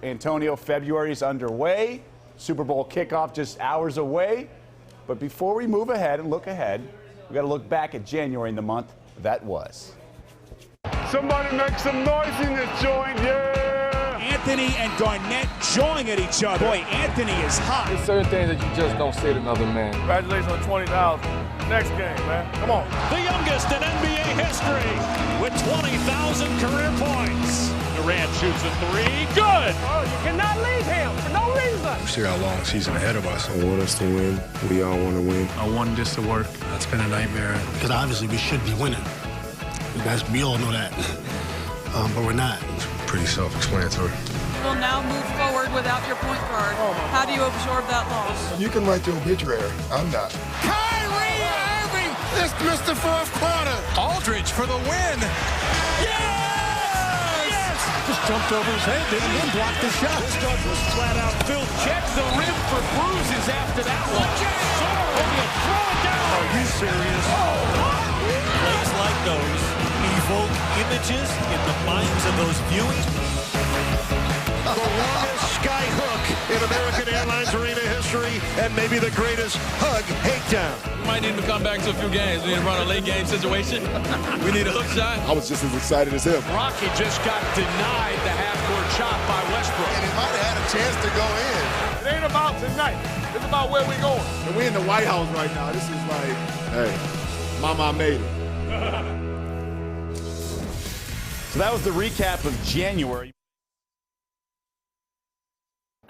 Antonio, February is underway. Super Bowl kickoff just hours away. But before we move ahead and look ahead, we got to look back at January in the month that was. Somebody make some noise in this joint, yeah! Anthony and Garnett jawing at each other. Boy, Anthony is hot. There's certain things that you just don't say to another man. Congratulations on 20,000. Next game, man. Come on. The youngest in NBA history with 20,000 career points. Durant shoots a three. Good. Oh, you cannot leave him for no reason. We still got a long season ahead of us. I want us to win. We all want to win. I want this to work. That's been a nightmare. Because obviously we should be winning. We all know that. But we're not. It's pretty self-explanatory. Will now move forward without your point guard. How do you absorb that loss? You can write your obituary. I'm not. Kyrie Irving is Mr. Fourth Quarter. Aldridge for the win. Yes! Just jumped over his head, didn't even block the shot. This one was flat out filled. Check the rim for bruises after that one. Throw it down. Are you serious? Plays like those evoke images in the minds of those viewing. The longest sky hook in American Airlines Arena history, and maybe the greatest hug takedown. We might need to come back to a few games. We need to run a late game situation. We need a hook shot. I was just as excited as him. Rocky just got denied the half-court shot by Westbrook. And he might have had a chance to go in. It ain't about tonight. It's about where we going. And we're in the White House right now. This is like, hey, Mama made it. So that was the recap of January.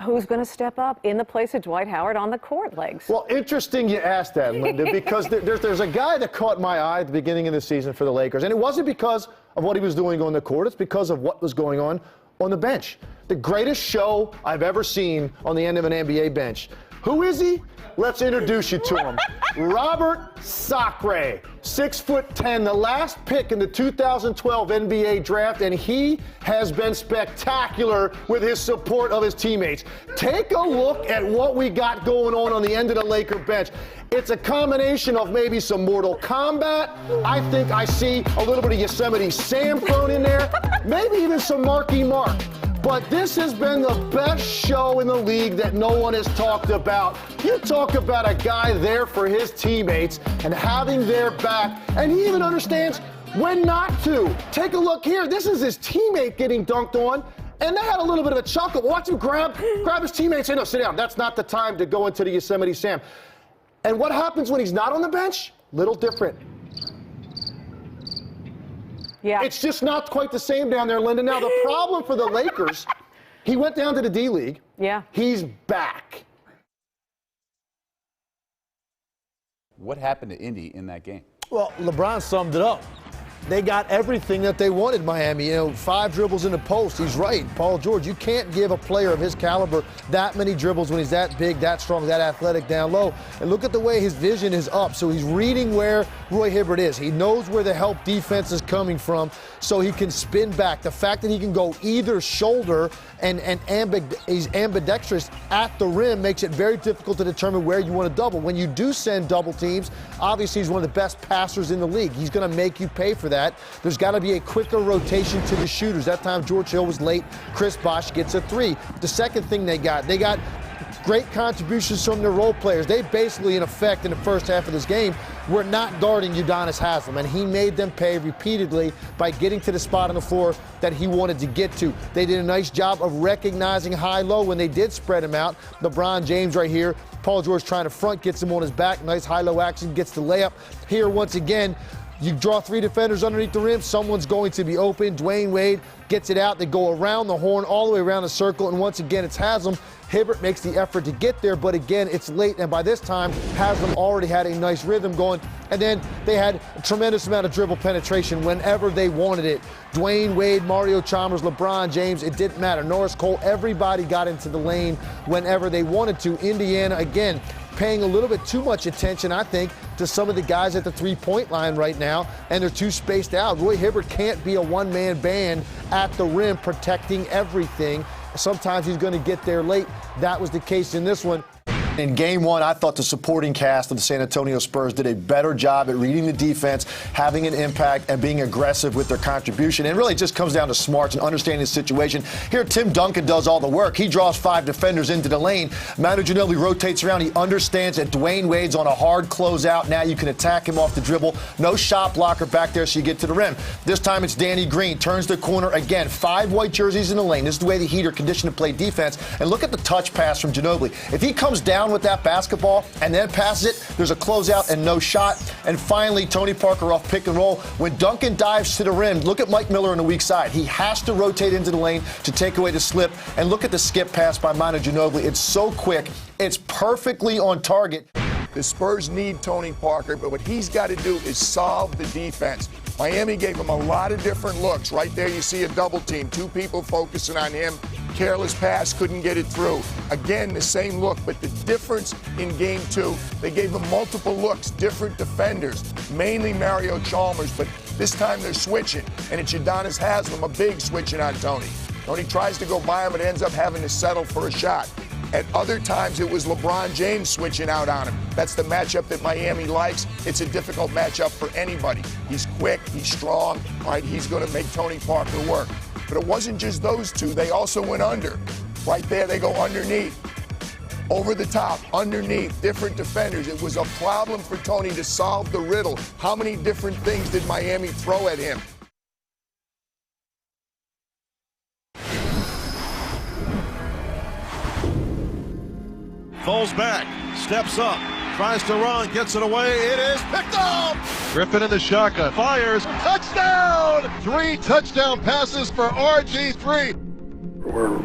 Who's going to step up in the place of Dwight Howard on the court, Legs? Well, interesting you asked that, Linda, because there's a guy that caught my eye at the beginning of the season for the Lakers, and it wasn't because of what he was doing on the court. It's because of what was going on the bench. The greatest show I've ever seen on the end of an NBA bench. Who is he? Let's introduce you to him. Robert Sacre, 6'10", the last pick in the 2012 NBA draft, and he has been spectacular with his support of his teammates. Take a look at what we got going on the end of the Laker bench. It's a combination of maybe some Mortal Kombat. I think I see a little bit of Yosemite Sam thrown in there, maybe even some Marky Mark. But this has been the best show in the league that no one has talked about. You talk about a guy there for his teammates and having their back, and he even understands when not to. Take a look here. This is his teammate getting dunked on, and they had a little bit of a chuckle. Watch him grab his teammate and say, no, sit down. That's not the time to go into the Yosemite Sam. And what happens when he's not on the bench? Little different. Yeah. It's just not quite the same down there, Linda. Now, the problem for the Lakers, he went down to the D-League. Yeah. He's back. What happened to Indy in that game? Well, LeBron summed it up. They got everything that they wanted, Miami. 5 dribbles in the post. He's right. Paul George, you can't give a player of his caliber that many dribbles when he's that big, that strong, that athletic down low. And look at the way his vision is up. So he's reading where Roy Hibbert is. He knows where the help defense is coming from, so he can spin back. The fact that he can go either shoulder and he's ambidextrous at the rim makes it very difficult to determine where you want to double. When you do send double teams, obviously he's one of the best passers in the league. He's going to make you pay for that. There's got to be a quicker rotation to the shooters. That time George Hill was late. Chris Bosh gets a 3. The second thing they got great contributions from their role players. They basically, in effect, in the first half of this game, were not guarding Udonis Haslem, and he made them pay repeatedly by getting to the spot on the floor that he wanted to get to. They did a nice job of recognizing high-low when they did spread him out. LeBron James right here. Paul George trying to front, gets him on his back. Nice high-low action, gets the layup. Here, once again, you draw 3 defenders underneath the rim, someone's going to be open. Dwayne Wade gets it out. They go around the horn, all the way around the circle, and once again, it's Haslem. Hibbert makes the effort to get there, but again, it's late, and by this time, Haslem already had a nice rhythm going, and then they had a tremendous amount of dribble penetration whenever they wanted it. Dwayne Wade, Mario Chalmers, LeBron James, it didn't matter. Norris Cole, everybody got into the lane whenever they wanted to. Indiana, again, paying a little bit too much attention, I think, to some of the guys at the three-point line right now, and they're too spaced out. Roy Hibbert can't be a one-man band at the rim protecting everything. Sometimes he's going to get there late. That was the case in this one. In game one, I thought the supporting cast of the San Antonio Spurs did a better job at reading the defense, having an impact, and being aggressive with their contribution. And really, it just comes down to smarts and understanding the situation. Here, Tim Duncan does all the work. He draws 5 defenders into the lane. Manu Ginobili rotates around. He understands that Dwayne Wade's on a hard closeout. Now you can attack him off the dribble. No shot blocker back there so you get to the rim. This time it's Danny Green. Turns the corner again. 5 white jerseys in the lane. This is the way the Heat are conditioned to play defense. And look at the touch pass from Ginobili. If he comes down with that basketball and then passes it, there's a closeout and no shot. And finally, Tony Parker off pick and roll. When Duncan dives to the rim, look at Mike Miller on the weak side. He has to rotate into the lane to take away the slip. And look at the skip pass by Manu Ginobili. It's so quick. It's perfectly on target. The Spurs need Tony Parker, but what he's got to do is solve the defense. Miami gave him a lot of different looks. Right there you see a double team, 2 people focusing on him. Careless pass, couldn't get it through. Again, the same look, but the difference in game 2, they gave him multiple looks, different defenders, mainly Mario Chalmers, but this time they're switching, and it's Udonis Haslem, a big switching on Tony. Tony tries to go by him, but ends up having to settle for a shot. At other times, it was LeBron James switching out on him. That's the matchup that Miami likes. It's a difficult matchup for anybody. He's quick, he's strong, all right, he's going to make Tony Parker work. But it wasn't just those 2. They also went under. Right there, they go underneath. Over the top, underneath, different defenders. It was a problem for Tony to solve the riddle. How many different things did Miami throw at him? Falls back, steps up, tries to run, gets it away. It is picked up. Griffin in the shotgun, fires, touchdown! 3 touchdown passes for RG3. We're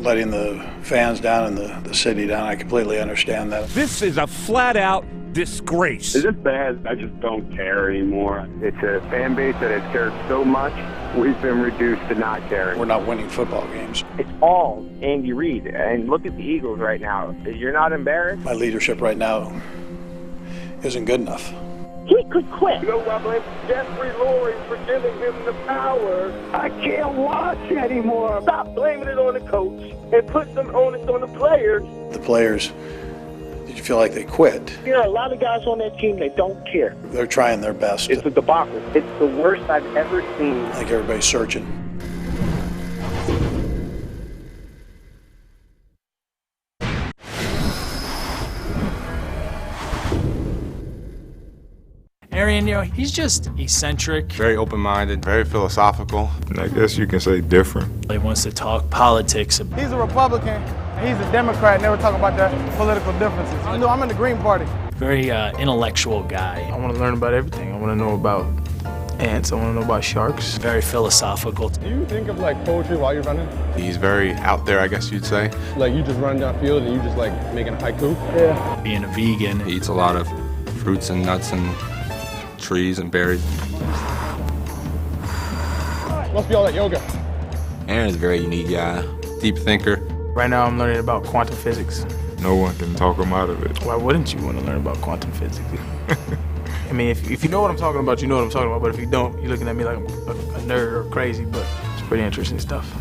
letting the fans down and the city down. I completely understand that. This is a flat-out disgrace. Is this bad? I just don't care anymore. It's a fan base that has cared so much, we've been reduced to not caring. We're not winning football games. It's all Andy Reid. And look at the Eagles right now. You're not embarrassed? My leadership right now isn't good enough. He could quit. You know what, I blame Jeffrey Lurie for giving him the power. I can't watch anymore. Stop blaming it on the coach and put some onus on the players. The players, did you feel like they quit? There are a lot of guys on that team that don't care. They're trying their best. It's a debacle. It's the worst I've ever seen. I think everybody's searching. Arian, he's just eccentric. Very open-minded, very philosophical. And I guess you can say different. He wants to talk politics. He's a Republican, and he's a Democrat, never talk about the political differences. I'm in the Green Party. Very intellectual guy. I want to learn about everything. I want to know about ants. I want to know about sharks. Very philosophical. Do you think of like poetry while you're running? He's very out there, I guess you'd say. Like you just run down field and you just like making a haiku? Yeah. Being a vegan. He eats a lot of fruits and nuts and trees and berries. Must be all that yoga. Aaron's a very unique guy, deep thinker. Right now I'm learning about quantum physics. No one can talk him out of it. Why wouldn't you want to learn about quantum physics? I mean, if you know what I'm talking about, you know what I'm talking about. But if you don't, you're looking at me like I'm a nerd or crazy, but it's pretty interesting stuff.